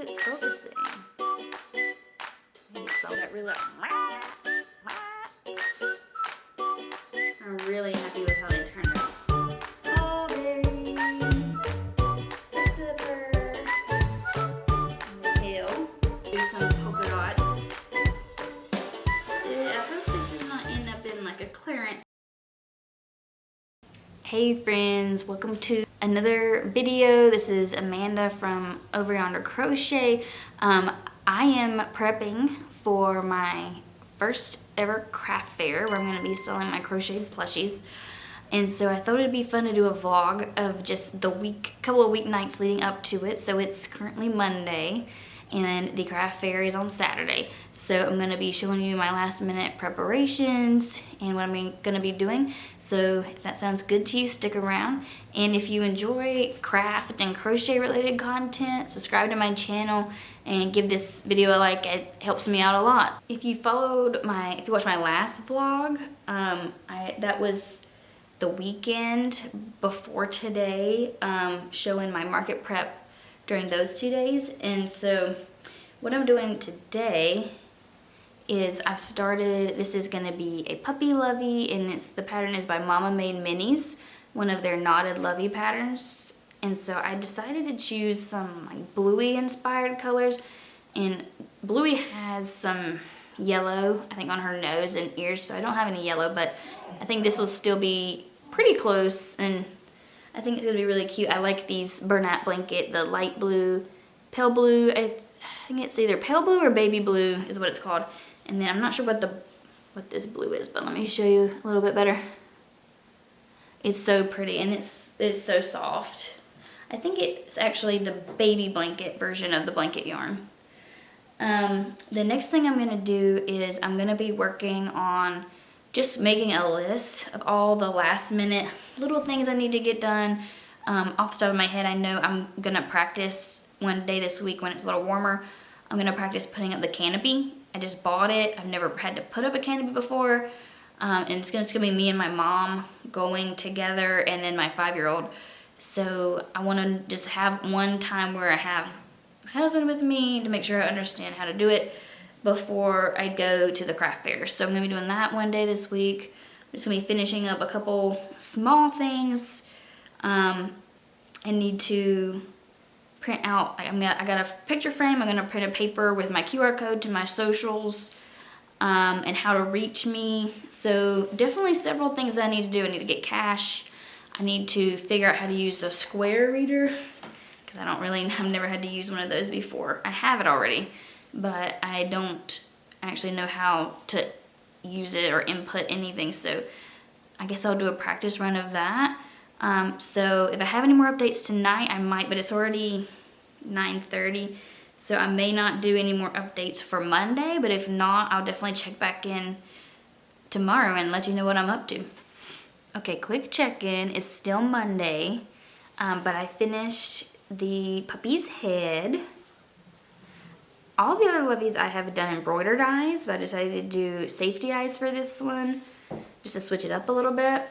it's focusing. I need to slow that really up. I'm really happy with how they turned out. Strawberry, stipper, and the tail. Do some polka dots. I hope this does not end up in like a clearance. Hey friends, welcome to another video. This is Amanda from Over Yonder Crochet. I am prepping for my first ever craft fair where I'm going to be selling my crocheted plushies. And so I thought it'd be fun to do a vlog of just the couple of weeknights leading up to it. So it's currently Monday and the craft fair is on Saturday. So I'm gonna be showing you my last minute preparations and what I'm gonna be doing. So if that sounds good to you, stick around. And if you enjoy craft and crochet related content, subscribe to my channel and give this video a like. It helps me out a lot. If you watched my last vlog, that was the weekend before today, showing my market prep during those 2 days. And so what I'm doing today is this is going to be a puppy lovey, and the pattern is by Mama Made Minis, one of their knotted lovey patterns. And so I decided to choose some like bluey inspired colors, and Bluey has some yellow I think on her nose and ears, so I don't have any yellow, but I think this will still be pretty close and I think it's gonna be really cute. I like these burlap blanket, the light blue, pale blue. I think it's either pale blue or baby blue is what it's called. And then I'm not sure what this blue is, but let me show you a little bit better. It's so pretty and it's so soft. I think it's actually the baby blanket version of the blanket yarn. The next thing I'm gonna do is I'm gonna be working on just making a list of all the last minute little things I need to get done. Off the top of my head, I know I'm gonna practice one day this week when it's a little warmer. I'm gonna practice putting up the canopy. I just bought it. I've never had to put up a canopy before. And it's gonna be me and my mom going together and then my 5-year-old. So I wanna just have one time where I have my husband with me to make sure I understand how to do it before I go to the craft fair. So I'm gonna be doing that one day this week. I'm just gonna be finishing up a couple small things. I need to print out, I got a picture frame. I'm gonna print a paper with my QR code to my socials and how to reach me. So definitely several things that I need to do. I need to get cash. I need to figure out how to use the square reader because I've never had to use one of those before. I have it already, but I don't actually know how to use it or input anything, so I guess I'll do a practice run of that. So if I have any more updates tonight, I might, but it's already 9:30, so I may not do any more updates for Monday, but if not, I'll definitely check back in tomorrow and let you know what I'm up to. Okay, quick check-in. It's still Monday, but I finished the puppy's head. All the other loveys I have done embroidered eyes, but I decided to do safety eyes for this one, just to switch it up a little bit.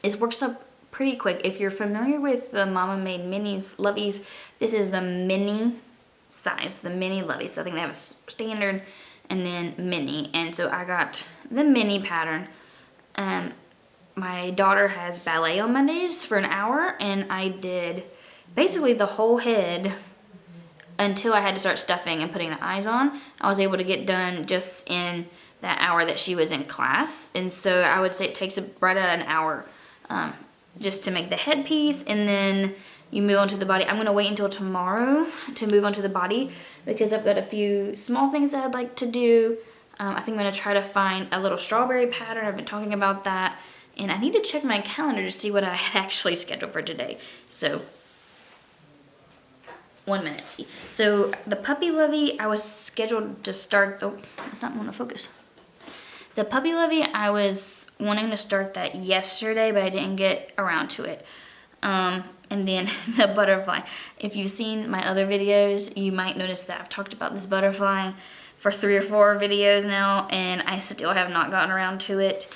It works up pretty quick. If you're familiar with the Mama Made Minis loveys, this is the mini size, the mini lovey. So I think they have a standard and then mini. And so I got the mini pattern. My daughter has ballet on Mondays for an hour, and I did basically the whole head until I had to start stuffing and putting the eyes on. I was able to get done just in that hour that she was in class. And so I would say it takes right at an hour just to make the headpiece, and then you move on to the body. I'm gonna wait until tomorrow to move on to the body because I've got a few small things that I'd like to do. I think I'm gonna try to find a little strawberry pattern. I've been talking about that. And I need to check my calendar to see what I had actually scheduled for today. So 1 minute. So the puppy lovey, I was scheduled to start, oh, it's not wanting to focus. The puppy lovey, I was wanting to start that yesterday, but I didn't get around to it. And then the butterfly. If you've seen my other videos, you might notice that I've talked about this butterfly for 3 or 4 videos now, and I still have not gotten around to it.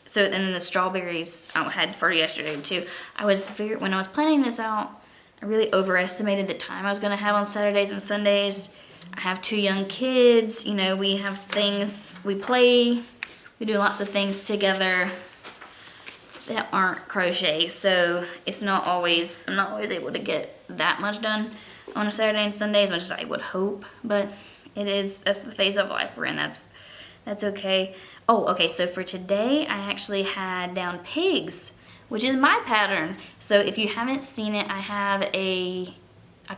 So then the strawberries I had for yesterday too. When I was planning this out, I really overestimated the time I was gonna have on Saturdays and Sundays. I have 2 young kids, you know, we have things, we play, we do lots of things together that aren't crochet, so I'm not always able to get that much done on a Saturday and Sunday as much as I would hope, but that's the phase of life we're in, that's okay. Oh, okay, so for today, I actually had down pigs, which is my pattern. So if you haven't seen it, I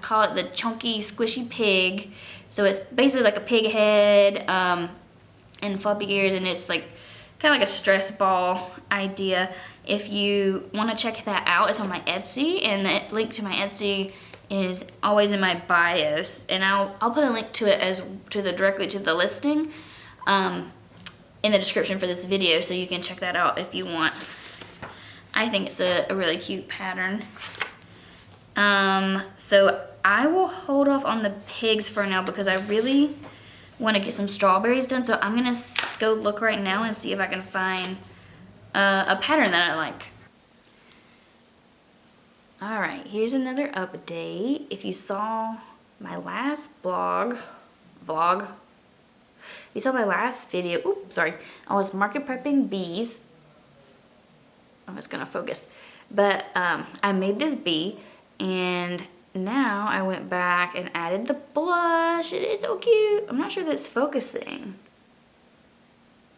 call it the chunky squishy pig. So it's basically like a pig head and floppy ears, and it's like kind of like a stress ball idea. If you want to check that out, it's on my Etsy, and the link to my Etsy is always in my bios, and I'll put a link to it directly to the listing in the description for this video, so you can check that out if you want. I think it's a really cute pattern. So I will hold off on the pigs for now because I really want to get some strawberries done. So I'm gonna go look right now and see if I can find a pattern that I like. All right, here's another update. If you saw my last vlog, you saw my last video, oops, sorry, I was market prepping bees. I'm just gonna focus. But I made this bee, and now I went back and added the blush. It is so cute. I'm not sure that it's focusing.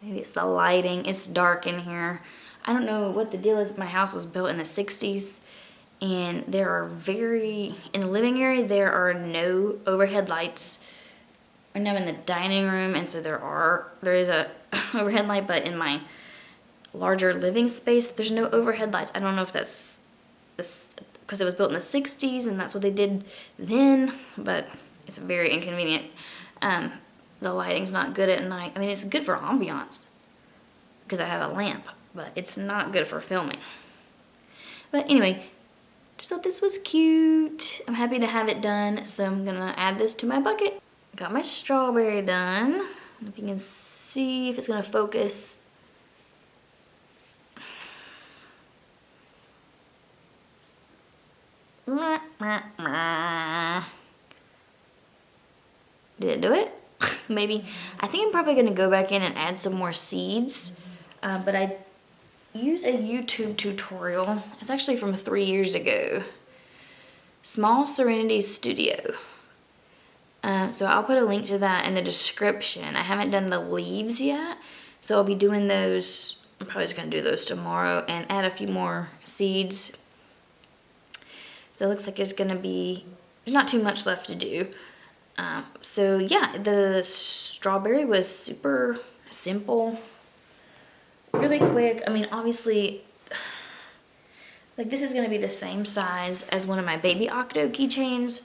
Maybe it's the lighting. It's dark in here. I don't know what the deal is. My house was built in the 60s, and in the living area, there are no overhead lights. Right now I'm in the dining room, and so there is a overhead light, but in my larger living space, there's no overhead lights. I don't know if that's because it was built in the 60s and that's what they did then, but it's very inconvenient. The lighting's not good at night. I mean, it's good for ambiance because I have a lamp, but it's not good for filming. But anyway, just thought this was cute. I'm happy to have it done, so I'm gonna add this to my bucket. Got my strawberry done. I don't know if you can see if it's gonna focus. Did it do it? Maybe. I think I'm probably gonna go back in and add some more seeds, but I use a YouTube tutorial. It's actually from 3 years ago. Small Serenity Studio. So I'll put a link to that in the description. I haven't done the leaves yet, so I'll be doing those. I'm probably just gonna do those tomorrow and add a few more seeds. So it looks like there's not too much left to do. So yeah, the strawberry was super simple, really quick. I mean, obviously, like this is gonna be the same size as one of my baby octo keychains,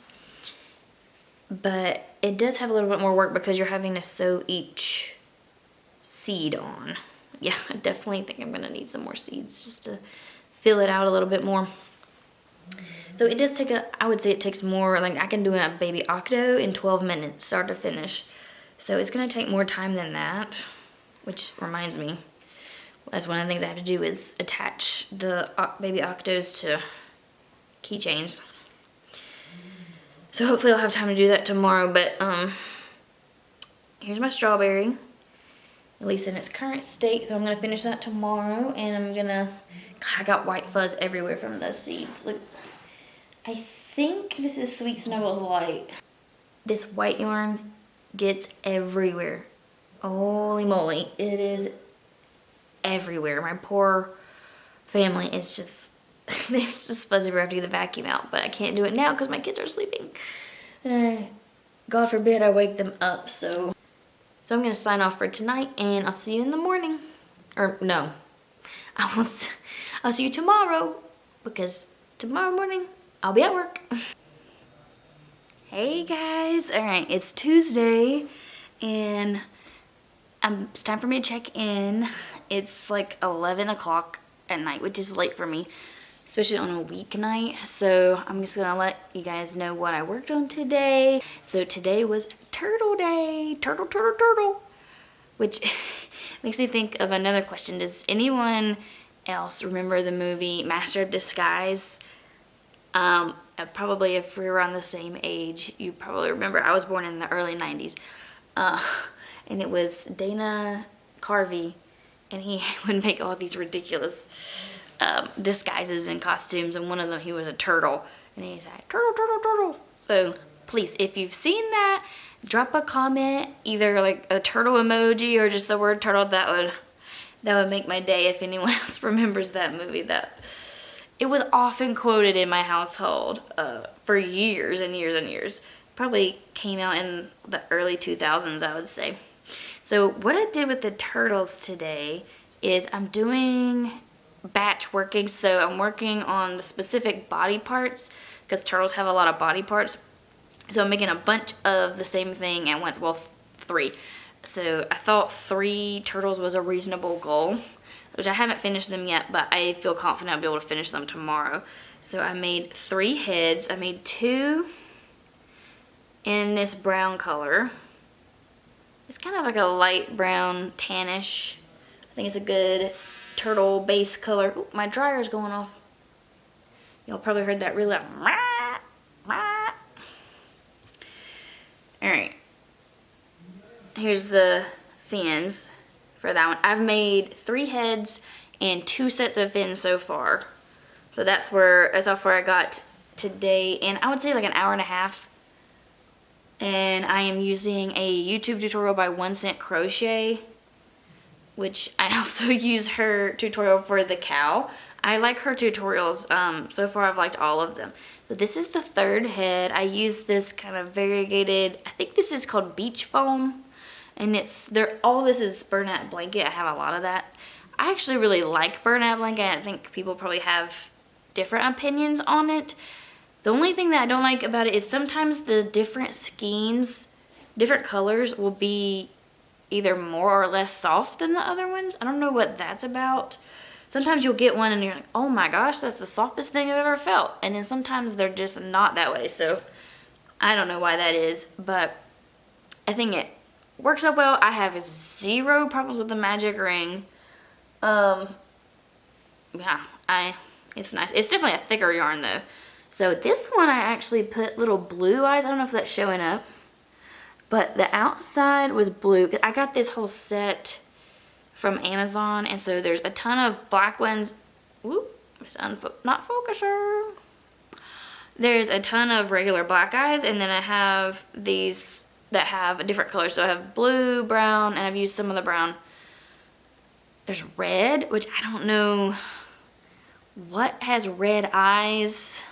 but it does have a little bit more work because you're having to sew each seed on. Yeah, I definitely think I'm gonna need some more seeds just to fill it out a little bit more. So it does take I would say it takes more, like I can do a baby octo in 12 minutes, start to finish. So it's gonna take more time than that, which reminds me, that's one of the things I have to do is attach the baby octos to keychains. So hopefully I'll have time to do that tomorrow, but here's my strawberry, at least in its current state. So I'm gonna finish that tomorrow, and I got white fuzz everywhere from those seeds. Look, I think this is Sweet Snuggles Light. This white yarn gets everywhere. Holy moly, it is everywhere. My poor family is just, it's just fuzzy everywhere. I have to get the vacuum out, but I can't do it now because my kids are sleeping. And God forbid I wake them up, so I'm gonna sign off for tonight, and I'll see you in the morning. Or no, I'll see you tomorrow, because tomorrow morning I'll be at work. Hey guys, all right, it's Tuesday, and it's time for me to check in. It's like 11 o'clock at night, which is late for me, especially on a weeknight. So I'm just gonna let you guys know what I worked on today. So today was Turtle Day, turtle, which makes me think of another question. Does anyone else remember the movie Master of Disguise? Probably if we were around the same age, you probably remember I was born in the early 90s. And it was Dana Carvey, and he would make all these ridiculous disguises and costumes, and one of them he was a turtle, and he's like, turtle, turtle, turtle. So please, if you've seen that, drop a comment, either like a turtle emoji or just the word turtle. That would make my day if anyone else remembers that movie. That it was often quoted in my household for years and years and years. Probably came out in the early 2000s, I would say. So what I did with the turtles today is I'm doing batch working. So I'm working on the specific body parts because turtles have a lot of body parts. So I'm making a bunch of the same thing at once. Well, 3. So I thought 3 turtles was a reasonable goal, which I haven't finished them yet, but I feel confident I'll be able to finish them tomorrow. So I made 3 heads. I made 2 in this brown color. It's kind of like a light brown tannish. I think it's a good turtle base color. Ooh, my dryer's going off. Y'all probably heard that really loud. Alright. Here's the fins for that one. I've made 3 heads and 2 sets of fins so far. So that's how far I got today. And I would say like an hour and a half. And I am using a YouTube tutorial by 1 Cent Crochet, which I also use her tutorial for the cow. I like her tutorials. So far I've liked all of them. So this is the 3rd head. I use this kind of variegated, I think this is called beach foam. And all this is burlap blanket. I have a lot of that. I actually really like burlap blanket. I think people probably have different opinions on it. The only thing that I don't like about it is sometimes the different skeins, different colors will be either more or less soft than the other ones. I don't know what that's about. Sometimes you'll get one and you're like, oh my gosh, that's the softest thing I've ever felt. And then sometimes they're just not that way. So I don't know why that is, but I think it works out well. I have 0 problems with the magic ring. Yeah, it's nice. It's definitely a thicker yarn though. So this one I actually put little blue eyes. I don't know if that's showing up. But the outside was blue. I got this whole set from Amazon. And so there's a ton of black ones. Whoop, it's not focuser. There's a ton of regular black eyes. And then I have these that have different colors. So I have blue, brown, and I've used some of the brown. There's red, which I don't know what has red eyes.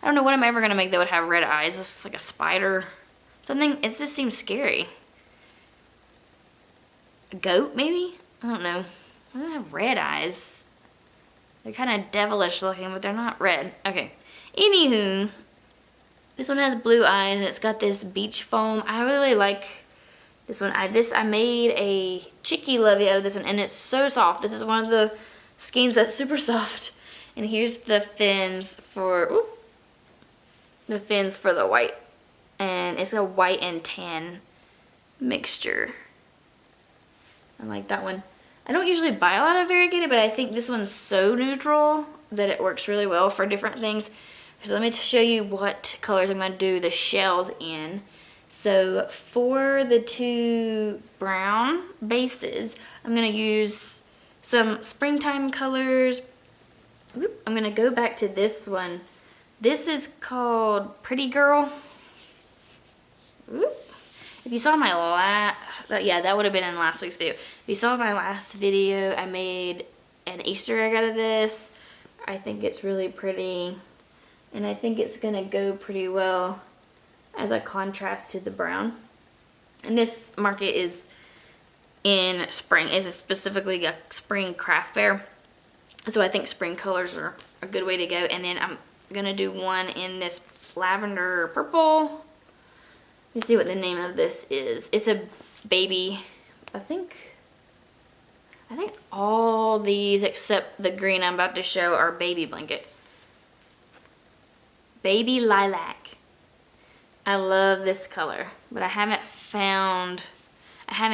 I don't know what I'm ever going to make that would have red eyes. This is like a spider. Something, it just seems scary. A goat, maybe? I don't know. I don't have red eyes. They're kind of devilish looking, but they're not red. Okay. Anywho, this one has blue eyes, and it's got this beach foam. I really like this one. I made a chicky lovey out of this one, and it's so soft. This is one of the skeins that's super soft. And here's the fins for... Ooh, the fins for the white, and it's a white and tan mixture. I like that one. I don't usually buy a lot of variegated, but I think this one's so neutral that it works really well for different things. So let me show you what colors I'm going to do the shells in. So for the 2 brown bases, I'm going to use some springtime colors. I'm going to go back to this one. This is called Pretty Girl. If you saw my yeah, that would have been in last week's video. If you saw my last video, I made an Easter egg out of this. I think it's really pretty. And I think it's going to go pretty well as a contrast to the brown. And this market is in spring. It's specifically a spring craft fair. So I think spring colors are a good way to go. And then I'm gonna do one in this lavender purple. Let me see what the name of this is. It's a baby. I think all these except the green I'm about to show are baby blanket. Baby lilac. I love this color, but I haven't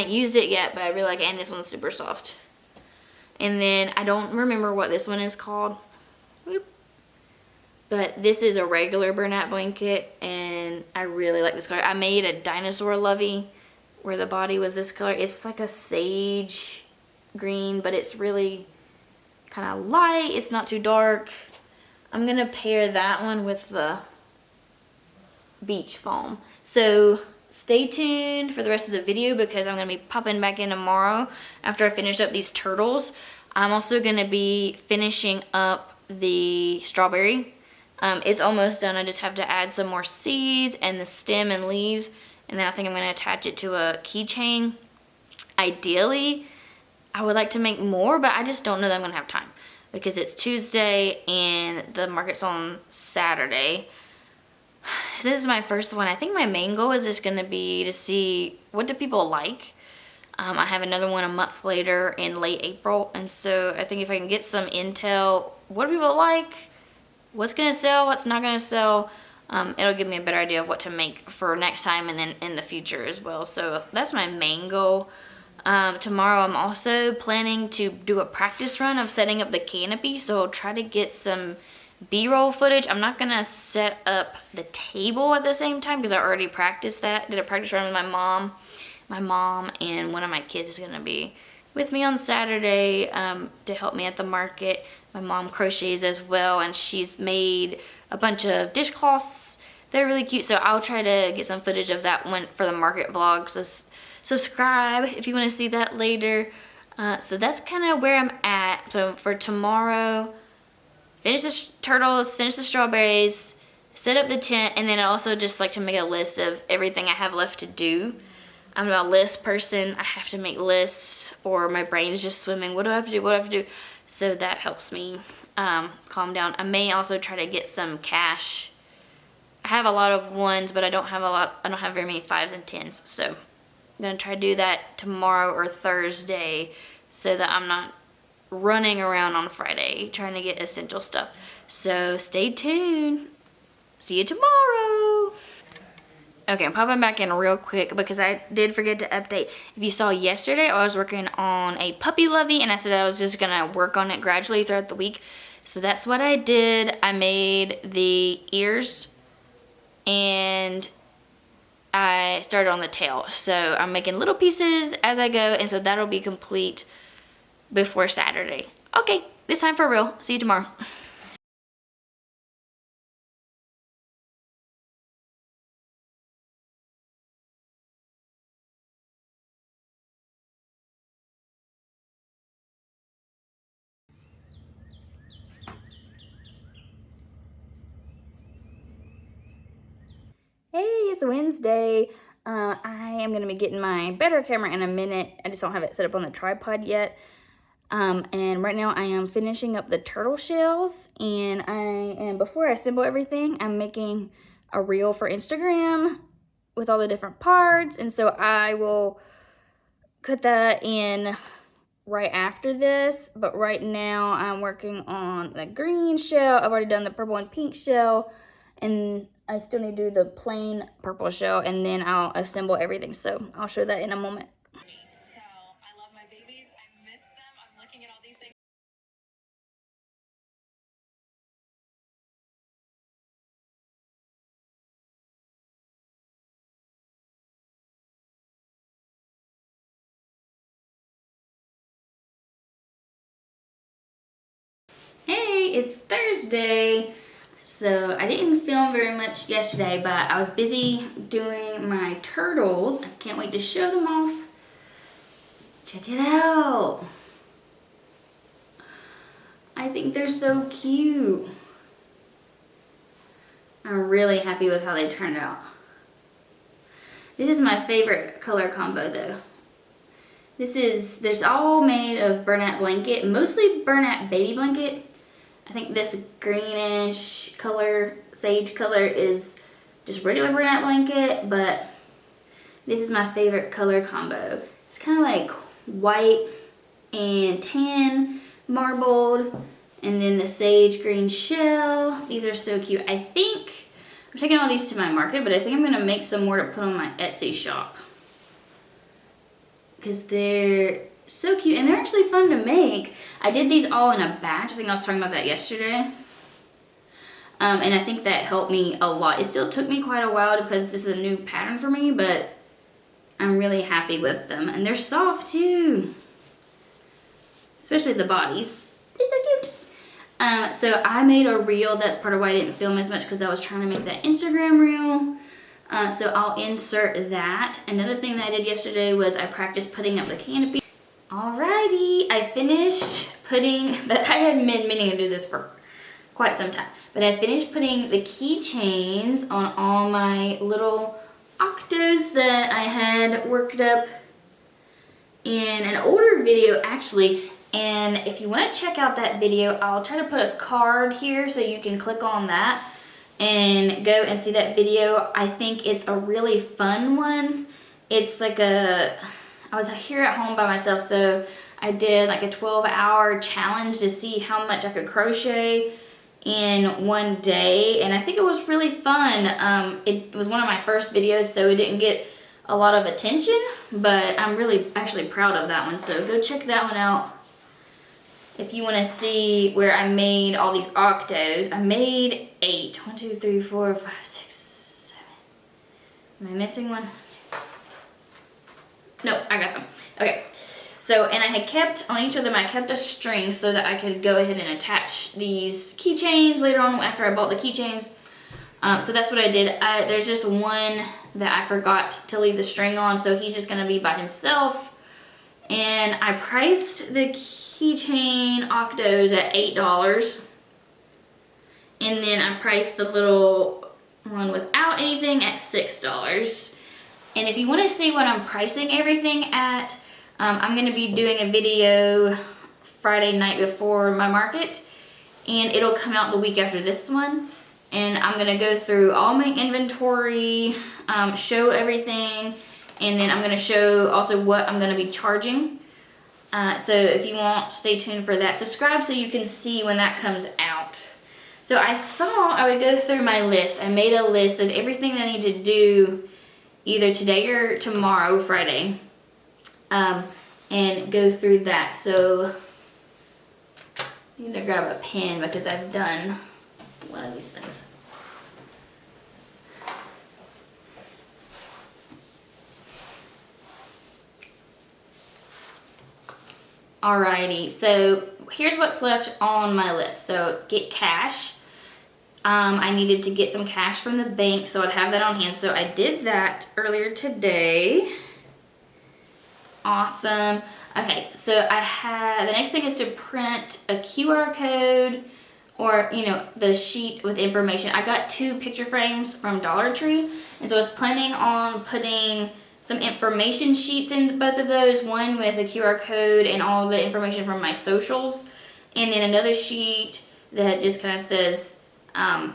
used it yet, but I really like it, and this one's super soft. And then I don't remember what this one is called. Whoop. But this is a regular burnout blanket, and I really like this color. I made a dinosaur lovey where the body was this color. It's like a sage green, but it's really kind of light. It's not too dark. I'm gonna pair that one with the beach foam. So stay tuned for the rest of the video because I'm gonna be popping back in tomorrow after I finish up these turtles. I'm also gonna be finishing up the strawberry. It's almost done. I just have to add some more seeds and the stem and leaves, and then I think I'm gonna attach it to a keychain. Ideally, I would like to make more, but I just don't know that I'm gonna have time because it's Tuesday and the market's on Saturday. So this is my first one. I think my main goal is just gonna be to see what do people like. I have another one a month later in late April, and so I think if I can get some intel, what do people like, what's gonna sell, what's not gonna sell, it'll give me a better idea of what to make for next time and then in the future as well. So that's my main goal. Tomorrow I'm also planning to do a practice run of setting up the canopy, so I'll try to get some B-roll footage. I'm not gonna set up the table at the same time because I already practiced that. Did a practice run with my mom. My mom and one of my kids is gonna be with me on Saturday to help me at the market. My mom crochets as well, and she's made a bunch of dishcloths. They're really cute, so I'll try to get some footage of that one for the market vlog. So subscribe if you want to see that later. So that's kind of where I'm at. So for tomorrow, finish the turtles, finish the strawberries, set up the tent, and then I also just like to make a list of everything I have left to do. I'm a list person. I have to make lists or my brain's just swimming. What do I have to do? What do I have to do? So that helps me calm down. I may also try to get some cash. I have a lot of ones, but I don't have very many 5s and 10s. So I'm gonna try to do that tomorrow or Thursday so that I'm not running around on Friday trying to get essential stuff. So stay tuned. See you tomorrow. Okay, I'm popping back in real quick because I did forget to update. If you saw yesterday, I was working on a puppy lovey, and I said I was just gonna work on it gradually throughout the week. So that's what I did. I made the ears and I started on the tail. So I'm making little pieces as I go, and so that'll be complete before Saturday. Okay, this time for real. See you tomorrow. Hey, it's Wednesday. I am gonna be getting my better camera in a minute. I just don't have it set up on the tripod yet. And right now I am finishing up the turtle shells, and before I assemble everything, I'm making a reel for Instagram with all the different parts, and so I will put that in right after this. But right now I'm working on the green shell. I've already done the purple and pink shell, and I still need to do the plain purple shell, and then I'll assemble everything. So I'll show that in a moment. So I love my babies. I miss them. I'm looking at all these things. Hey, it's Thursday. So I didn't film very much yesterday, but I was busy doing my turtles. I can't wait to show them off. Check it out. I think they're so cute. I'm really happy with how they turned out. This is my favorite color combo though. There's all made of burlap blanket, mostly burlap baby blanket. I think this greenish color, sage color, is just regular burlap blanket, but this is my favorite color combo. It's kind of like white and tan marbled, and then the sage green shell. These are so cute. I think I'm taking all these to my market, but I think I'm gonna make some more to put on my Etsy shop because they're so cute and they're actually fun to make. I did these all in a batch. I think I was talking about that yesterday. And I think that helped me a lot. It still took me quite a while because this is a new pattern for me, but I'm really happy with them. And they're soft too, especially the bodies. They're so cute. So I made a reel. That's part of why I didn't film as much, because I was trying to make that Instagram reel. So I'll insert that. Another thing that I did yesterday was I practiced putting up the canopy. Alrighty, I finished putting that. I had been meaning to do this for quite some time, but I finished putting the keychains on all my little octos that I had worked up in an older video actually. And if you want to check out that video, I'll try to put a card here so you can click on that and go and see that video. I think it's a really fun one. It's like I was here at home by myself, so I did like a 12-hour challenge to see how much I could crochet in one day, and I think it was really fun. It was one of my first videos, so it didn't get a lot of attention, but I'm really actually proud of that one, so go check that one out if you want to see where I made all these octos. I made 8. 1, 2, 3, 4, 5, 6, 7. Am I missing one? No, I got them. Okay. So, and I had kept, on each of them, I kept a string so that I could go ahead and attach these keychains later on after I bought the keychains. So that's what I did. There's just one that I forgot to leave the string on, so he's just going to be by himself. And I priced the keychain octos at $8. And then I priced the little one without anything at $6. And if you want to see what I'm pricing everything at, I'm going to be doing a video Friday night before my market, and it'll come out the week after this one. And I'm going to go through all my inventory, show everything, and then I'm going to show also what I'm going to be charging. So if you want, stay tuned for that. Subscribe so you can see when that comes out. So I thought I would go through my list. I made a list of everything that I need to do either today or tomorrow, Friday. And go through that. So I need to grab a pen because I've done one of these things. Alrighty, so here's what's left on my list. So get cash. I needed to get some cash from the bank, so I'd have that on hand. So I did that earlier today. Awesome. Okay, so the next thing is to print a QR code, or, you know, the sheet with information. I got 2 picture frames from Dollar Tree, and so I was planning on putting some information sheets in both of those, one with a QR code and all the information from my socials, and then another sheet that just kind of says that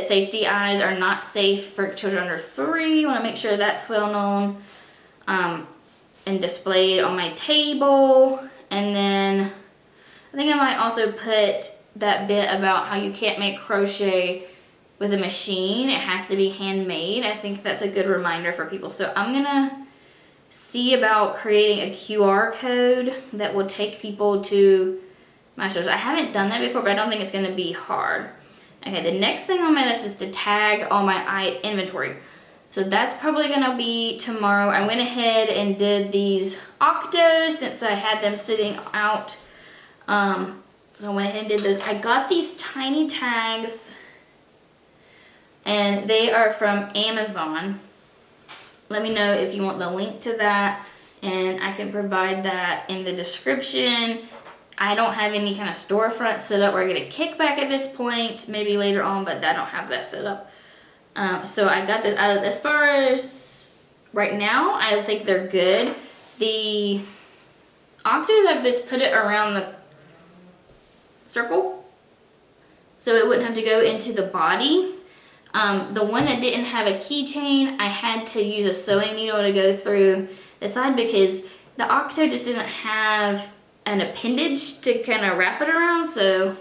safety eyes are not safe for children under 3. You want to make sure that's well known. And displayed on my table. And then I think I might also put that bit about how you can't make crochet with a machine. It has to be handmade. I think that's a good reminder for people. So I'm gonna see about creating a QR code that will take people to my stores. I haven't done that before, but I don't think it's gonna be hard. Okay, the next thing on my list is to tag all my inventory. So that's probably gonna be tomorrow. I went ahead and did these octos since I had them sitting out. So I went ahead and did those. I got these tiny tags, and they are from Amazon. Let me know if you want the link to that, and I can provide that in the description. I don't have any kind of storefront set up where I get a kickback at this point, maybe later on, but I don't have that set up. So I got this. As far as right now, I think they're good. The octos, I've just put it around the circle so it wouldn't have to go into the body. The one that didn't have a keychain, I had to use a sewing needle to go through the side because the octo just doesn't have an appendage to kind of wrap it around. So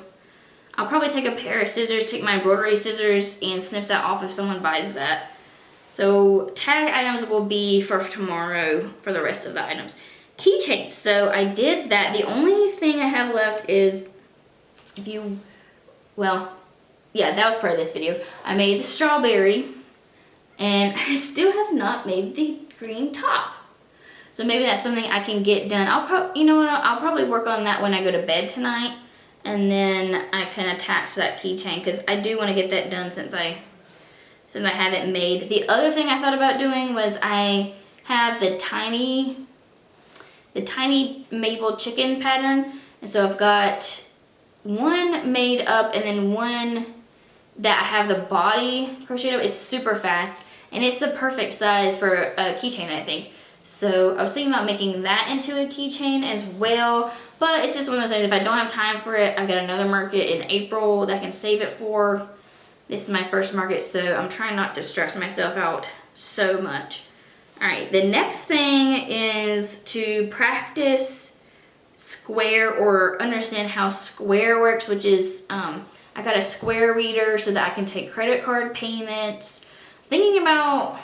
I'll probably take a pair of scissors, take my embroidery scissors, and snip that off if someone buys that. So tag items will be for tomorrow for the rest of the items. Keychains, so I did that. The only thing I have left is yeah, that was part of this video. I made the strawberry, and I still have not made the green top. So maybe that's something I can get done. You know what, I'll probably work on that when I go to bed tonight, and then I can attach that keychain, because I do want to get that done since I have it made. The other thing I thought about doing was I have the tiny maple chicken pattern, and so I've got one made up and then one that I have the body crocheted up. It's super fast and it's the perfect size for a keychain, I think. So I was thinking about making that into a keychain as well, but it's just one of those things, if I don't have time for it, I've got another market in April that I can save it for. This is my first market, so I'm trying not to stress myself out so much. All right, the next thing is to practice square or understand how square works, which is I got a square reader so that I can take credit card payments. Thinking about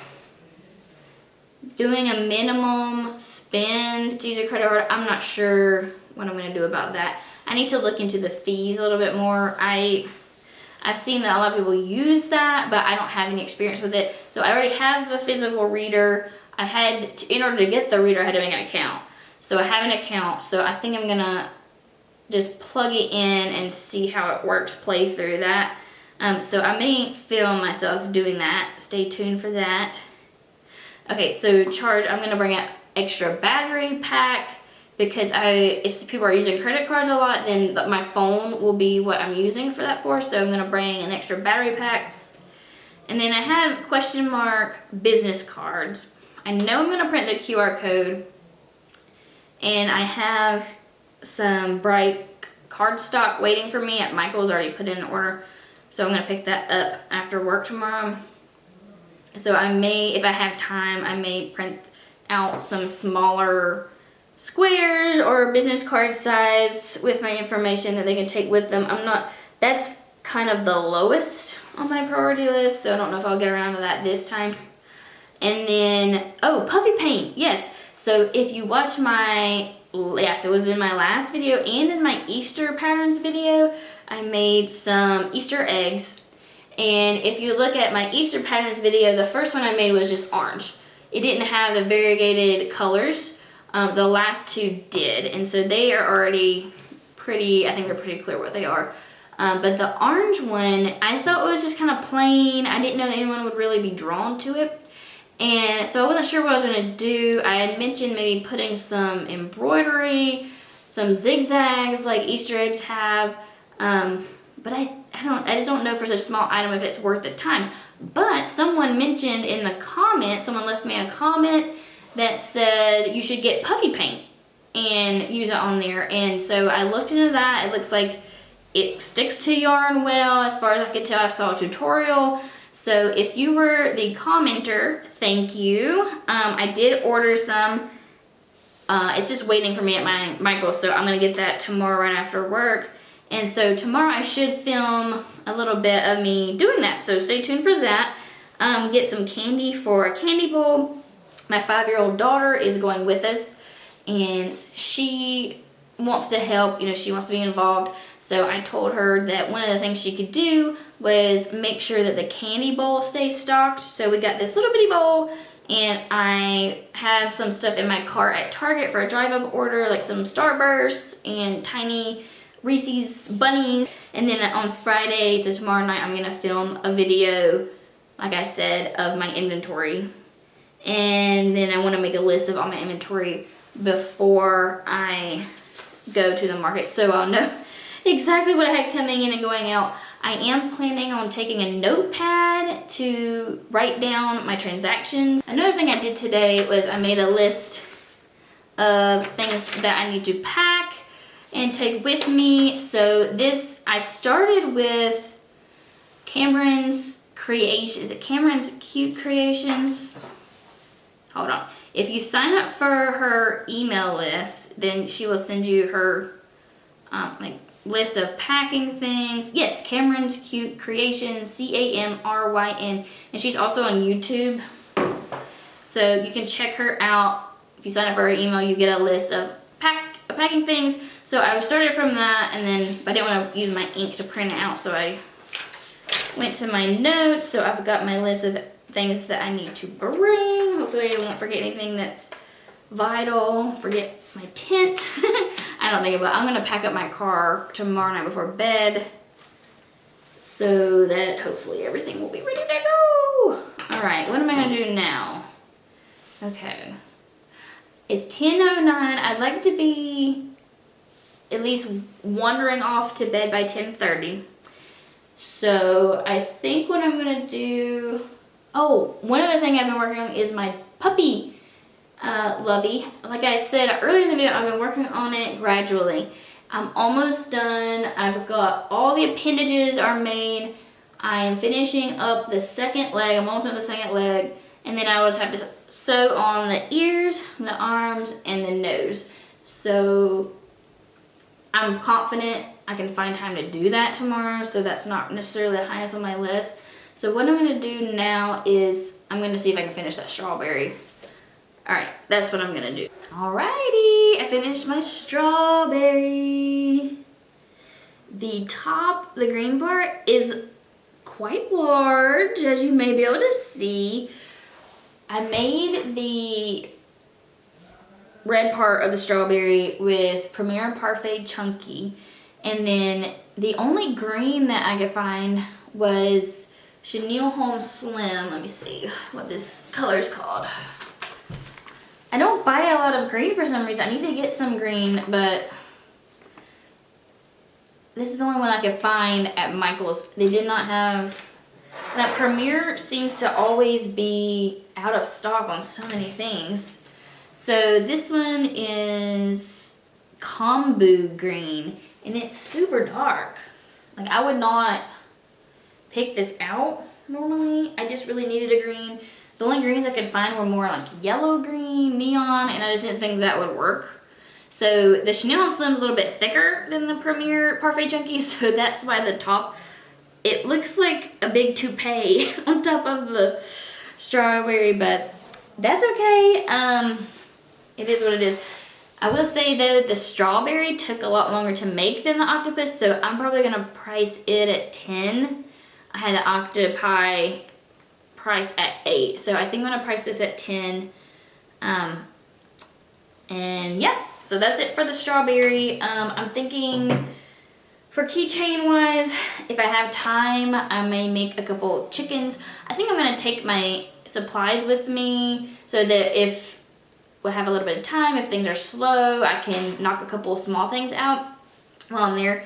doing a minimum spend to use a credit card. I'm not sure what I'm gonna do about that. I need to look into the fees a little bit more. I've seen that a lot of people use that, but I don't have any experience with it. So I already have the physical reader. In order to get the reader, I had to make an account. So I have an account, so I think I'm gonna just plug it in and see how it works, play through that. So I may film myself doing that. Stay tuned for that. Okay, so I'm gonna bring an extra battery pack, because if people are using credit cards a lot, then my phone will be what I'm using for that for. So I'm gonna bring an extra battery pack. And then I have question mark business cards. I know I'm gonna print the QR code, and I have some bright cardstock waiting for me at Michael's, already put in an order. So I'm gonna pick that up after work tomorrow. So I may, if I have time, I may print out some smaller squares or business card size with my information that they can take with them. That's kind of the lowest on my priority list, so I don't know if I'll get around to that this time. And then, puffy paint, yes. So if you watch so it was in my last video and in my Easter patterns video, I made some Easter eggs. And if you look at my Easter patterns video, the first one I made was just orange. It didn't have the variegated colors. The last two did, and so they are already pretty, I think they're pretty clear what they are. But the orange one, I thought it was just kind of plain. I didn't know that anyone would really be drawn to it. And so I wasn't sure what I was gonna do. I had mentioned maybe putting some embroidery, some zigzags like Easter eggs have. But I just don't know for such a small item if it's worth the time. But someone mentioned in the comments, someone left me a comment that said you should get puffy paint and use it on there. And so I looked into that. It looks like it sticks to yarn well. As far as I could tell, I saw a tutorial. So if you were the commenter, thank you. I did order some. It's just waiting for me at Michael's, so I'm gonna get that tomorrow right after work. And so tomorrow I should film a little bit of me doing that. So stay tuned for that. Get some candy for a candy bowl. My 5-year-old daughter is going with us, and she wants to help, she wants to be involved. So I told her that one of the things she could do was make sure that the candy bowl stays stocked. So we got this little bitty bowl, and I have some stuff in my cart at Target for a drive-up order, like some Starbursts and tiny Reese's bunnies. And then on Friday, so tomorrow night, I'm gonna film a video, like I said, of my inventory. And then I wanna make a list of all my inventory before I go to the market, so I'll know exactly what I had coming in and going out. I am planning on taking a notepad to write down my transactions. Another thing I did today was I made a list of things that I need to pack and take with me. So I started with Cameron's Creation. Is it Cameron's Cute Creations? Hold on. If you sign up for her email list, then she will send you her list of packing things. Yes, Cameron's Cute Creations, Camryn, and she's also on YouTube. So you can check her out. If you sign up for her email, you get a list of packing things. So I started from that, and then I didn't want to use my ink to print it out, so I went to my notes, so I've got my list of things that I need to bring. Hopefully I won't forget anything that's vital. Forget my tent. I don't think about it. I'm gonna pack up my car tomorrow night before bed so that hopefully everything will be ready to go. All right, what am I gonna do now? Okay, it's 10:09. I'd like to be at least wandering off to bed by 10:30. So I think what I'm gonna do, oh, one other thing I've been working on is my puppy lovey. Like I said earlier in the video, I've been working on it gradually. I'm almost done. I've got all the appendages are made. I am finishing up the second leg. I'm almost done with the second leg. And then I will just have to sew on the ears, the arms, and the nose. So I'm confident I can find time to do that tomorrow, so that's not necessarily the highest on my list. So what I'm gonna do now is I'm gonna see if I can finish that strawberry. All right, that's what I'm gonna do. Alrighty, I finished my strawberry. The top, the green part, is quite large, as you may be able to see. I made the red part of the strawberry with Premier Parfait Chunky, and then the only green that I could find was Chenille Home Slim. Let me see what this color is called. I don't buy a lot of green for some reason. I need to get some green, but this is the only one I could find at Michael's. They did not have, that Premier seems to always be out of stock on so many things. So this one is Kombu green, and it's super dark. Like, I would not pick this out normally. I just really needed a green. The only greens I could find were more like yellow green, neon, and I just didn't think that would work. So the Chenille Slim's a little bit thicker than the Premier Parfait Chunky, so that's why the top, it looks like a big toupee on top of the strawberry, but that's okay. It is what it is. I will say though, the strawberry took a lot longer to make than the octopus, so I'm probably gonna price it at 10. I had the octopi price at 8, so I think I'm gonna price this at 10. And yeah, so that's it for the strawberry. I'm thinking for keychain wise, if I have time, I may make a couple chickens. I think I'm gonna take my supplies with me so that if we have a little bit of time, if things are slow, I can knock a couple small things out while I'm there.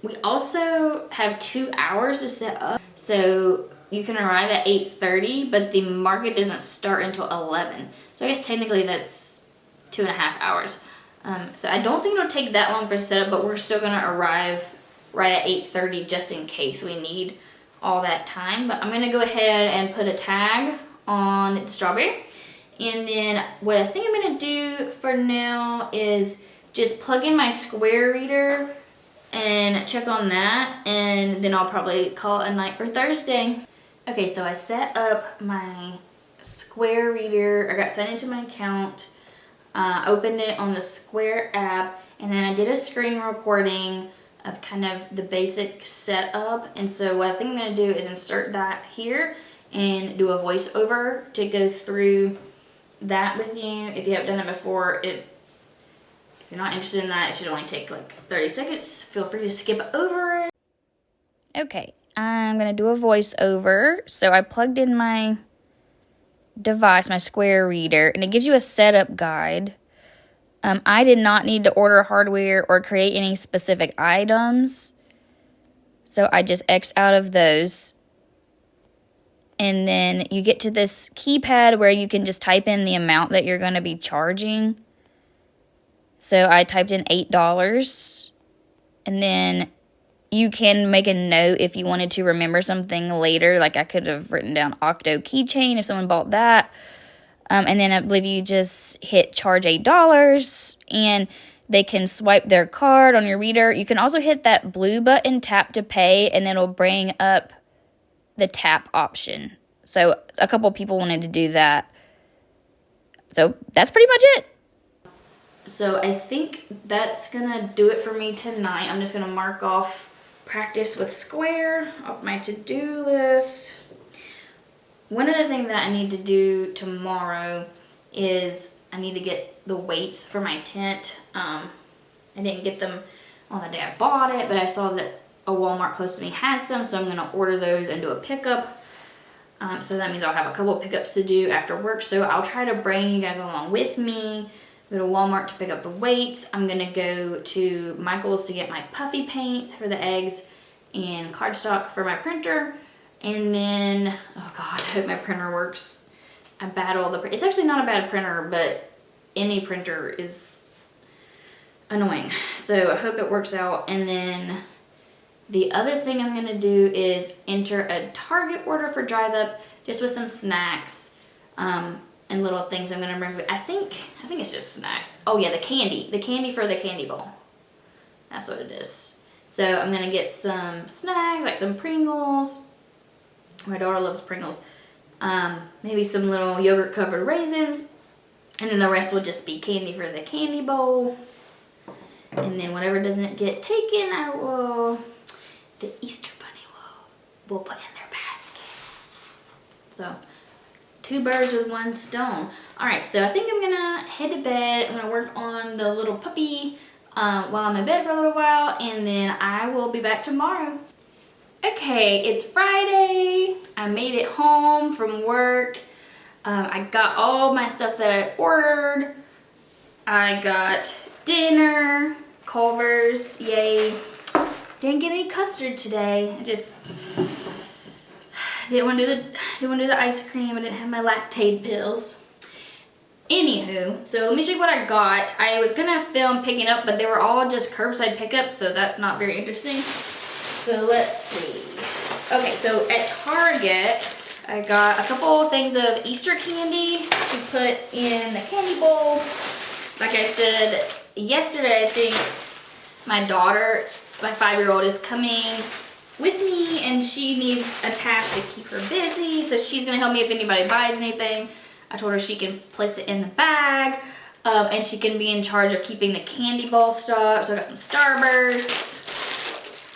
We also have 2 hours to set up, so you can arrive at 8:30, but the market doesn't start until 11. So I guess technically that's 2.5 hours. So I don't think it'll take that long for setup, but we're still gonna arrive right at 8:30 just in case we need all that time. But I'm gonna go ahead and put a tag on the strawberry. And then what I think I'm gonna do for now is just plug in my square reader and check on that, and then I'll probably call it a night for Thursday. Okay, so I set up my square reader. I got signed into my account, opened it on the Square app, and then I did a screen recording of kind of the basic setup. And so what I think I'm gonna do is insert that here and do a voiceover to go through that with you. If you haven't done that before, if you're not interested in that, it should only take like 30 seconds. Feel free to skip over it. Okay, I'm gonna do a voiceover. So I plugged in my device, my Square reader, and it gives you a setup guide. I did not need to order hardware or create any specific items, so I just X out of those. And then you get to this keypad where you can just type in the amount that you're going to be charging. So I typed in $8, and then you can make a note if you wanted to remember something later. Like I could have written down Octo keychain if someone bought that. And then I believe you just hit charge $8, and they can swipe their card on your reader. You can also hit that blue button, tap to pay, and then it'll bring up the tap option. So a couple people wanted to do that. So that's pretty much it. So I think that's gonna do it for me tonight. I'm just gonna mark off practice with square off my to-do list. One other thing that I need to do tomorrow is I need to get the weights for my tent. I didn't get them on the day I bought it, but I saw that a Walmart close to me has some, so I'm gonna order those and do a pickup. So that means I'll have a couple of pickups to do after work, so I'll try to bring you guys along with me. Go to Walmart to pick up the weights. I'm gonna go to Michael's to get my puffy paint for the eggs and cardstock for my printer. And then, oh God, I hope my printer works. I battle it's actually not a bad printer, but any printer is annoying. So I hope it works out. And then the other thing I'm gonna do is enter a Target order for Drive Up, just with some snacks and little things I'm gonna bring. I think it's just snacks. Oh yeah, the candy for the candy ball. That's what it is. So I'm gonna get some snacks, like some Pringles. My daughter loves Pringles. Maybe some little yogurt covered raisins, and then the rest will just be candy for the candy bowl. And then whatever doesn't get taken, the Easter Bunny will put in their baskets. So 2 birds with 1 stone. All right, so I think I'm gonna head to bed. I'm gonna work on the little puppy while I'm in bed for a little while, and then I will be back tomorrow. Okay, it's Friday. I made it home from work. I got all my stuff that I ordered. I got dinner, Culver's, yay. Didn't get any custard today. I just didn't want to do the ice cream. I didn't have my lactate pills. Anywho, so let me show you what I got. I was gonna film picking up, but they were all just curbside pickups, so that's not very interesting. So let's see. Okay, so at Target, I got a couple things of Easter candy to put in the candy bowl. Like I said yesterday, I think my daughter, my 5-year-old, is coming with me, and she needs a task to keep her busy, so she's gonna help me if anybody buys anything. I told her she can place it in the bag, and she can be in charge of keeping the candy ball stock. So I got some Starbursts,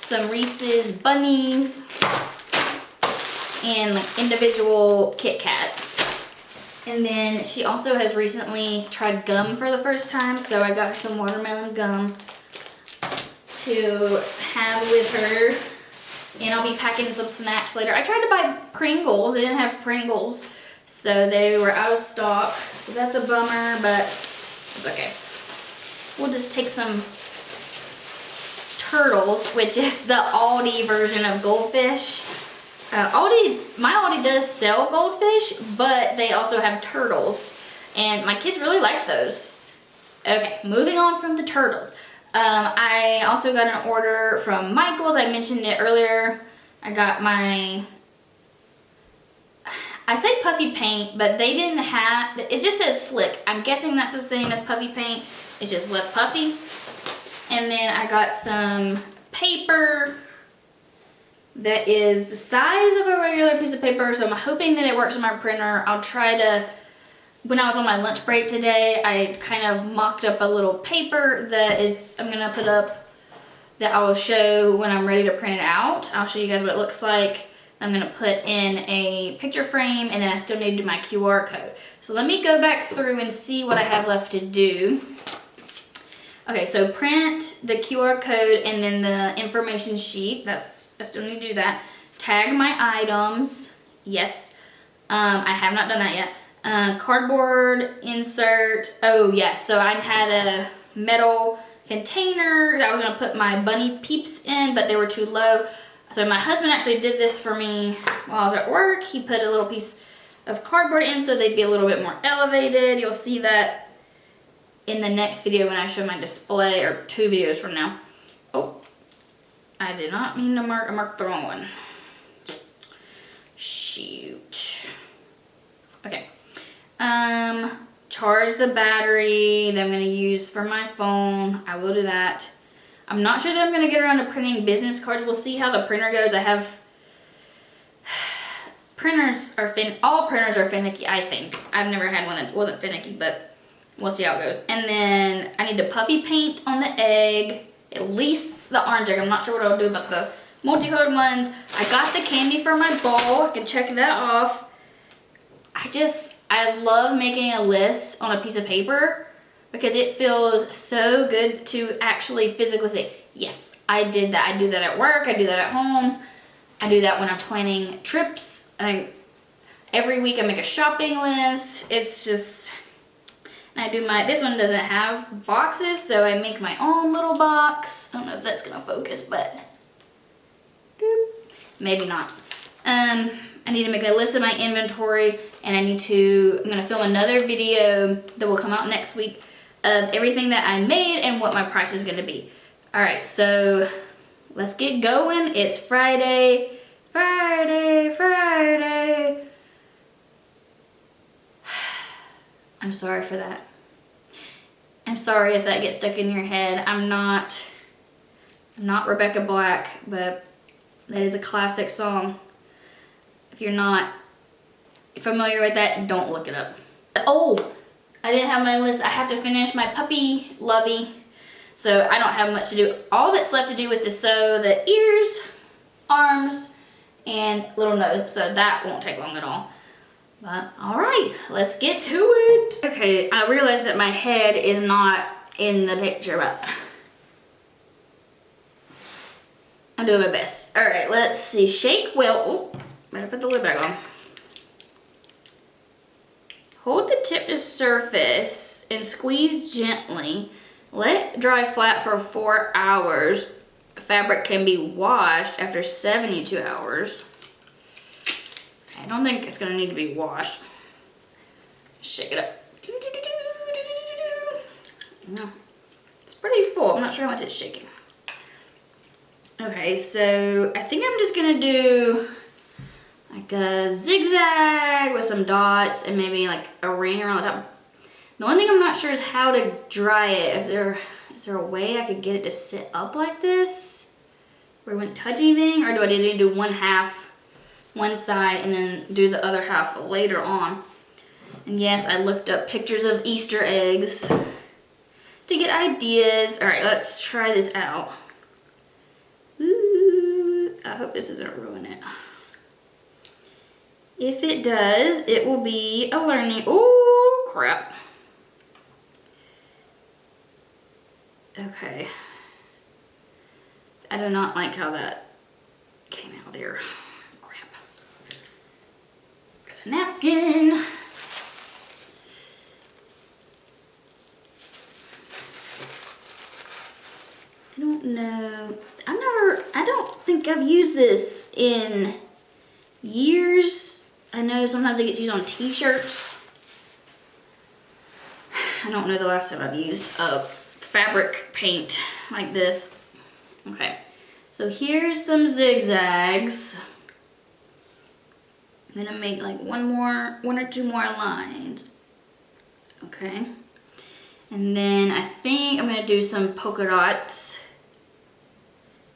some Reese's Bunnies, and like individual Kit Kats. And then she also has recently tried gum for the first time, so I got her some watermelon gum to have with her. And I'll be packing some snacks later. I tried to buy Pringles. They didn't have Pringles, so they were out of stock. So that's a bummer, but it's okay. We'll just take some turtles, which is the Aldi version of goldfish. My Aldi does sell goldfish, but they also have turtles, and my kids really like those. Okay, moving on from the turtles. I also got an order from Michael's. I mentioned it earlier. I got I say puffy paint, but they didn't have, it just says slick. I'm guessing that's the same as puffy paint. It's just less puffy. And then I got some paper that is the size of a regular piece of paper, so I'm hoping that it works on my printer. I'll try to, when I was on my lunch break today, I kind of mocked up a little paper that I'm gonna put up, that I will show when I'm ready to print it out. I'll show you guys what it looks like. I'm gonna put in a picture frame, and then I still need to do my QR code. So let me go back through and see what I have left to do. Okay, so print the QR code and then the information sheet. I still need to do that. Tag my items. Yes. I have not done that yet. Cardboard insert. Oh yes, so I had a metal container that I was gonna put my bunny peeps in, but they were too low. So my husband actually did this for me while I was at work. He put a little piece of cardboard in so they'd be a little bit more elevated. You'll see that in the next video when I show my display, or 2 videos from now. Oh, I did not mean to mark, I marked the wrong one. Shoot. Okay. Charge the battery that I'm gonna use for my phone. I will do that. I'm not sure that I'm gonna get around to printing business cards. We'll see how the printer goes. I have, all printers are finicky, I think. I've never had one that wasn't finicky, but we'll see how it goes. And then I need to puffy paint on the egg. at least the orange egg. I'm not sure what I'll do about the multicolored ones. I got the candy for my bowl. I can check that off. I love making a list on a piece of paper because it feels so good to actually physically say, yes, I did that. I do that at work. I do that at home. I do that when I'm planning trips. Every week I make a shopping list. It's just, and I do this one doesn't have boxes, so I make my own little box. I don't know if that's gonna focus, but maybe not. I need to make a list of my inventory, and I'm gonna film another video that will come out next week of everything that I made and what my price is gonna be. All right, so let's get going. It's Friday. Friday. I'm sorry for that. I'm sorry if that gets stuck in your head. I'm not Rebecca Black, but that is a classic song. If you're not familiar with that, don't look it up. Oh, I didn't have my list. I have to finish my puppy, Lovey. So I don't have much to do. All that's left to do is to sew the ears, arms, and little nose. So that won't take long at all. But all right, let's get to it. Okay, I realized that my head is not in the picture, but I'm doing my best. All right, let's see. Shake well. Oh, better put the lid back on. Hold the tip to surface and squeeze gently. Let dry flat for 4 hours. Fabric can be washed after 72 hours. I don't think it's gonna need to be washed. Shake it up. No, it's pretty full. I'm not sure how much it's shaking. Okay, so I think I'm just gonna do like a zigzag with some dots and maybe like a ring around the top. The one thing I'm not sure is how to dry it. Is there a way I could get it to sit up like this? Where it wouldn't touch anything? Or do I need to do one side and then do the other half later on? And yes, I looked up pictures of Easter eggs to get ideas. All right, let's try this out. Ooh, I hope this doesn't ruin it. If it does, it will be a learning. Oh, crap. Okay. I do not like how that came out there. Crap. Got a napkin. I don't know. I don't think I've used this in years. I know sometimes it gets used on t-shirts. I don't know the last time I've used fabric paint like this. Okay, so here's some zigzags. I'm gonna make like one or two more lines. Okay, and then I think I'm gonna do some polka dots.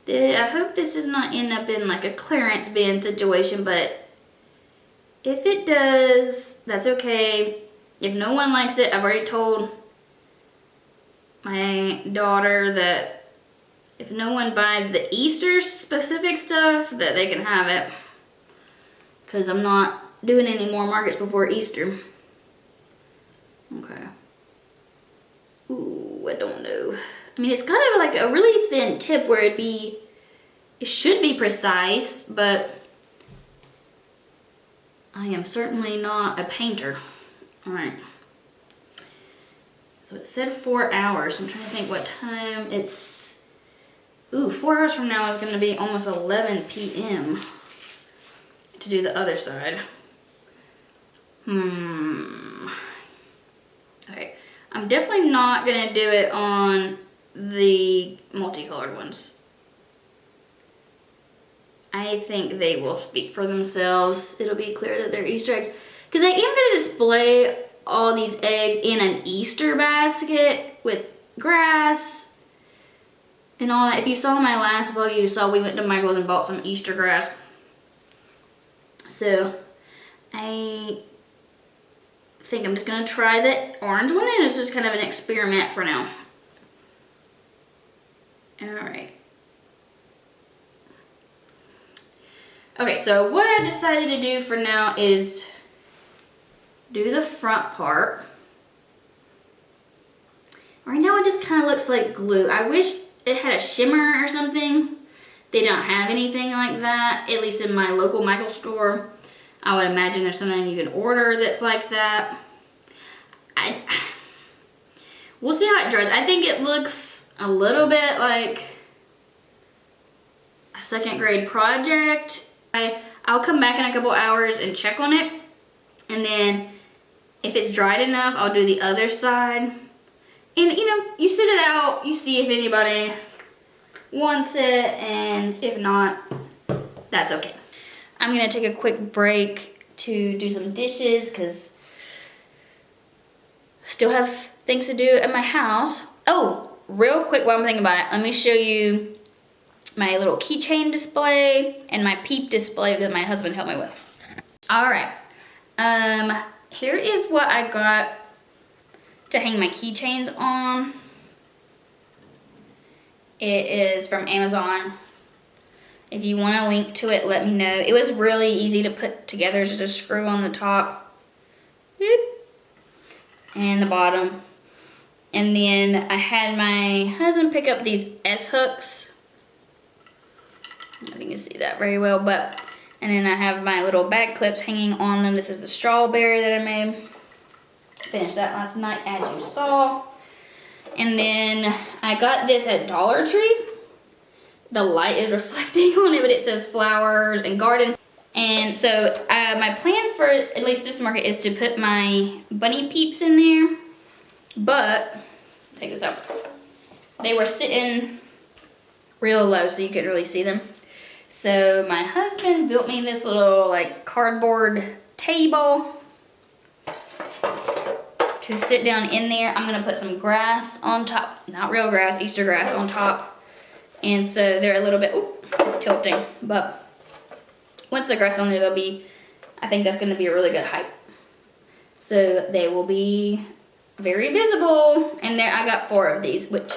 I hope this does not end up in like a clearance bin situation, but if it does, that's okay. If no one likes it, I've already told my daughter that if no one buys the Easter specific stuff, that they can have it. Because I'm not doing any more markets before Easter. Okay. Ooh, I don't know. I mean, it's kind of like a really thin tip where it should be precise, but I am certainly not a painter. All right. So it said 4 hours. I'm trying to think what time it's. Ooh, 4 hours from now is going to be almost 11 p.m. to do the other side. Okay. I'm definitely not going to do it on the multicolored ones. I think they will speak for themselves. It'll be clear that they're Easter eggs. Because I am going to display all these eggs in an Easter basket with grass and all that. If you saw my last vlog, you saw we went to Michael's and bought some Easter grass. So I think I'm just going to try the orange one, and it's just kind of an experiment for now. All right. Okay, so what I decided to do for now is do the front part. Right now it just kind of looks like glue. I wish it had a shimmer or something. They don't have anything like that, at least in my local Michael store. I would imagine there's something you can order that's like that. We'll see how it dries. I think it looks a little bit like a second grade project. I'll come back in a couple hours and check on it. And then if it's dried enough, I'll do the other side. And you know, you sit it out, you see if anybody wants it, and if not, that's okay. I'm gonna take a quick break to do some dishes because I still have things to do at my house. Oh, real quick while I'm thinking about it, let me show you my little keychain display and my peep display that my husband helped me with. All right, here is what I got to hang my keychains on. It is from Amazon. If you want a link to it, let me know. It was really easy to put together, just a screw on the top and the bottom. And then I had my husband pick up these S-hooks. I don't know if you can see that very well, but, and then I have my little bag clips hanging on them. This is the strawberry that I made. Finished that last night, as you saw. And then I got this at Dollar Tree. The light is reflecting on it, but it says flowers and garden. And so my plan for at least this market is to put my bunny peeps in there. But, take this out. They were sitting real low so you couldn't really see them. So my husband built me this little like cardboard table to sit down in there. I'm gonna put some grass on top, not real grass, Easter grass on top. And so they're a little bit, oop, it's tilting. But once the grass on there, they'll be, I think that's gonna be a really good height. So they will be very visible. And there, I got 4 of these, which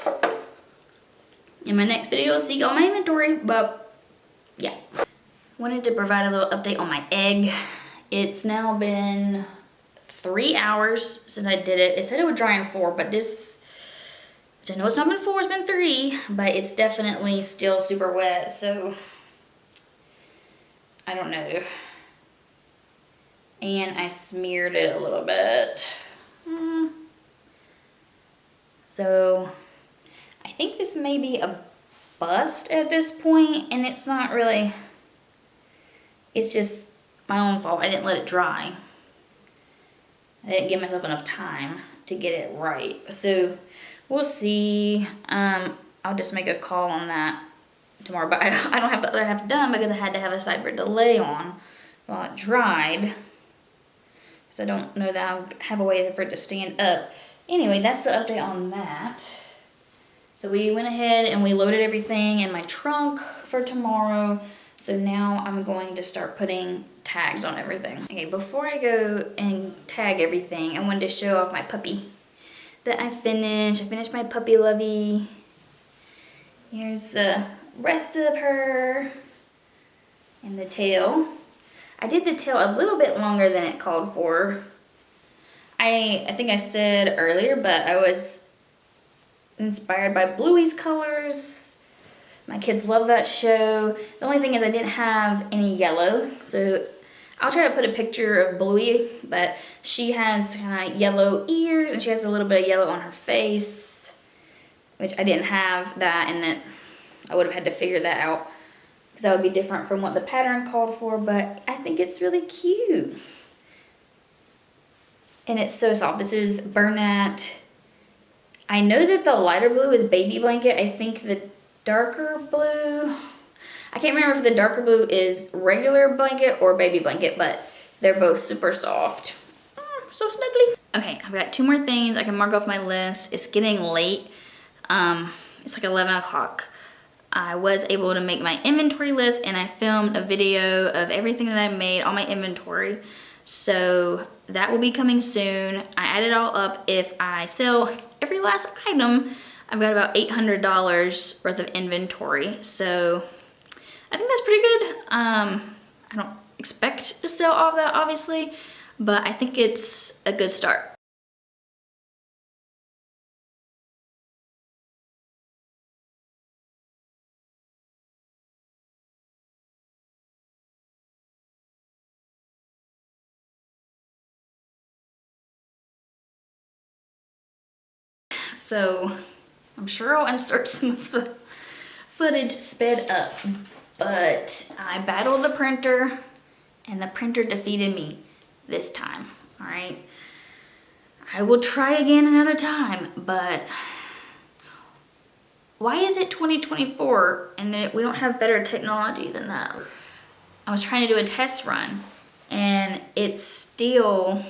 in my next video, you'll see all my inventory, but yeah. Wanted to provide a little update on my egg. It's now been 3 hours since I did it. It said it would dry in 4, but this, which I know it's not been 4, it's been 3, but it's definitely still super wet, so I don't know. And I smeared it a little bit. So I think this may be a bust at this point, and it's not really, it's just my own fault. I didn't let it dry. I didn't give myself enough time to get it right. So we'll see. I'll just make a call on that tomorrow, but I don't have the other half done because I had to have a side for it to lay on while it dried. Because I don't know that I'll have a way for it to stand up. Anyway, that's the update on that. So we went ahead and we loaded everything in my trunk for tomorrow. So now I'm going to start putting tags on everything. Okay, before I go and tag everything, I wanted to show off my puppy that I finished. I finished my puppy Lovey. Here's the rest of her and the tail. I did the tail a little bit longer than it called for. I think I said earlier, but I was inspired by Bluey's colors. My kids love that show. The only thing is I didn't have any yellow, so I'll try to put a picture of Bluey, but she has kind of yellow ears and she has a little bit of yellow on her face, which I didn't have that, and that I would have had to figure that out because that would be different from what the pattern called for, but I think it's really cute. And it's so soft. This is Bernat. I know that the lighter blue is baby blanket. I think the darker blue, I can't remember if the darker blue is regular blanket or baby blanket, but they're both super soft. So snuggly. Okay, I've got 2 more things I can mark off my list. It's getting late. It's like 11 o'clock. I was able to make my inventory list and I filmed a video of everything that I made on my inventory. So that will be coming soon. I add it all up. If I sell every last item, I've got about $800 worth of inventory, so I think that's pretty good. I don't expect to sell all of that, obviously, but I think it's a good start. So I'm sure I'll insert some of the footage sped up, but I battled the printer and the printer defeated me this time, all right? I will try again another time, but why is it 2024 and we don't have better technology than that? I was trying to do a test run and it still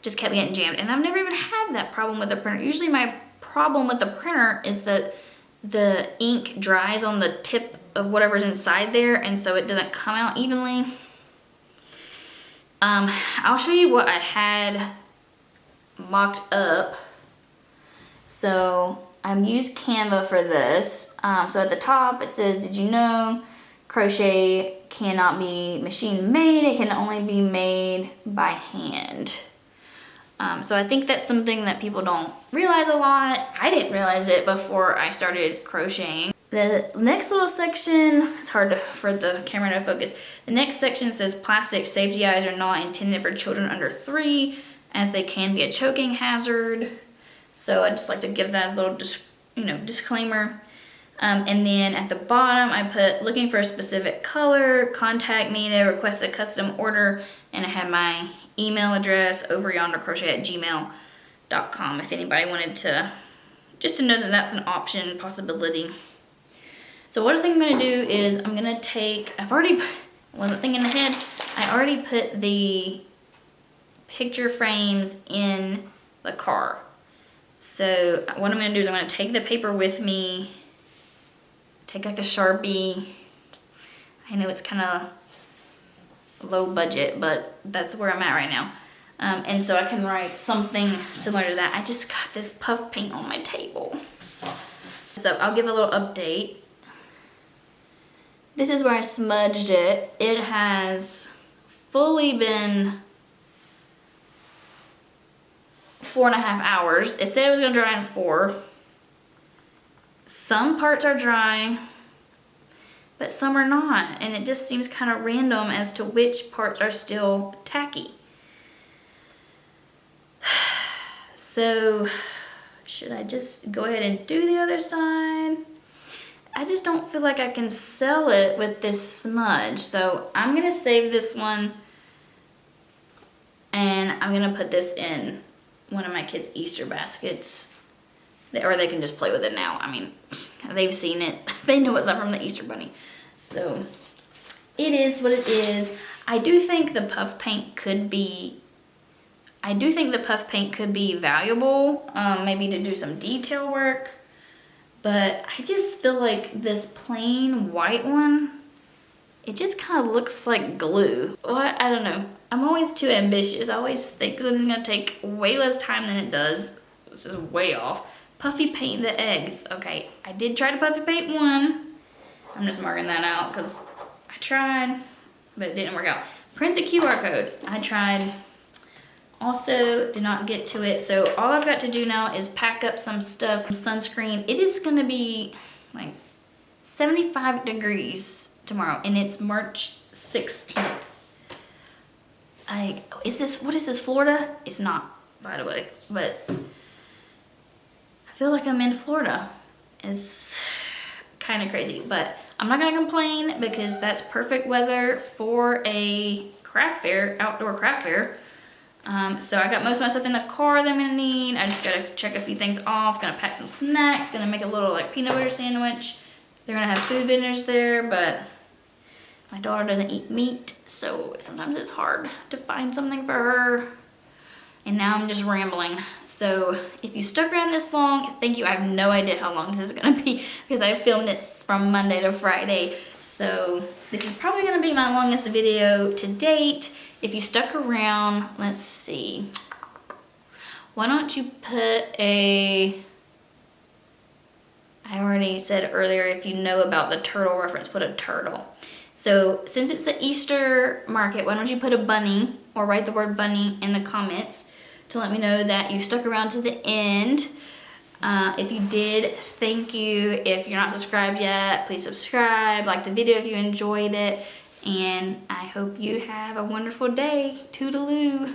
just kept getting jammed, and I've never even had that problem with the printer. Usually my problem with the printer is that the ink dries on the tip of whatever's inside there, and so it doesn't come out evenly. I'll show you what I had mocked up. So I'm used Canva for this. So at the top it says, did you know crochet cannot be machine made, it can only be made by hand. So I think that's something that people don't realize a lot. I didn't realize it before I started crocheting. The next little section, it's hard for the camera to focus. The next section says plastic safety eyes are not intended for children under 3 as they can be a choking hazard. So I just like to give that as a little disclaimer. And then at the bottom, I put looking for a specific color, contact me to request a custom order, and I had my email address overyondercrochet@gmail.com if anybody wanted to, just to know that that's an option, possibility. So what I think I'm gonna do is I'm gonna take, I wasn't thinking ahead, I already put the picture frames in the car. So what I'm gonna do is I'm gonna take the paper with me, take like a Sharpie. I know it's kind of low budget, but that's where I'm at right now. And so I can write something similar to that. I just got this puff paint on my table. So I'll give a little update. This is where I smudged it. It has fully been 4.5 hours. It said it was gonna dry in 4. Some parts are dry, but some are not, and it just seems kind of random as to which parts are still tacky. So, should I just go ahead and do the other side? I just don't feel like I can sell it with this smudge, so I'm gonna save this one, and I'm gonna put this in one of my kids' Easter baskets. Or they can just play with it now. I mean, they've seen it. They know it's not from the Easter Bunny. So, it is what it is. I do think the puff paint could be valuable, maybe to do some detail work. But I just feel like this plain white one, it just kind of looks like glue. Well, I don't know. I'm always too ambitious. I always think something's gonna take way less time than it does. This is way off. Puffy paint the eggs. Okay, I did try to puffy paint one. I'm just marking that out because I tried, but it didn't work out. Print the QR code. I tried. Also, did not get to it. So all I've got to do now is pack up some stuff. Sunscreen. It is gonna be like 75 degrees tomorrow, and it's March 16th. What is this, Florida? It's not, by the way, but I feel like I'm in Florida. It's kind of crazy, but I'm not gonna complain because that's perfect weather for a craft fair, outdoor craft fair. So I got most of my stuff in the car that I'm gonna need. I just gotta check a few things off, gonna pack some snacks, gonna make a little like peanut butter sandwich. They're gonna have food vendors there, but my daughter doesn't eat meat, so sometimes it's hard to find something for her. And now I'm just rambling. So if you stuck around this long, thank you. I have no idea how long this is gonna be because I filmed it from Monday to Friday. So this is probably gonna be my longest video to date. If you stuck around, let's see. Why don't you put a I already said earlier, if you know about the turtle reference, put a turtle. So since it's the Easter market, why don't you put a bunny or write the word bunny in the comments to let me know that you stuck around to the end. If you did, thank you. If you're not subscribed yet, please subscribe, like the video if you enjoyed it, and I hope you have a wonderful day. Toodaloo.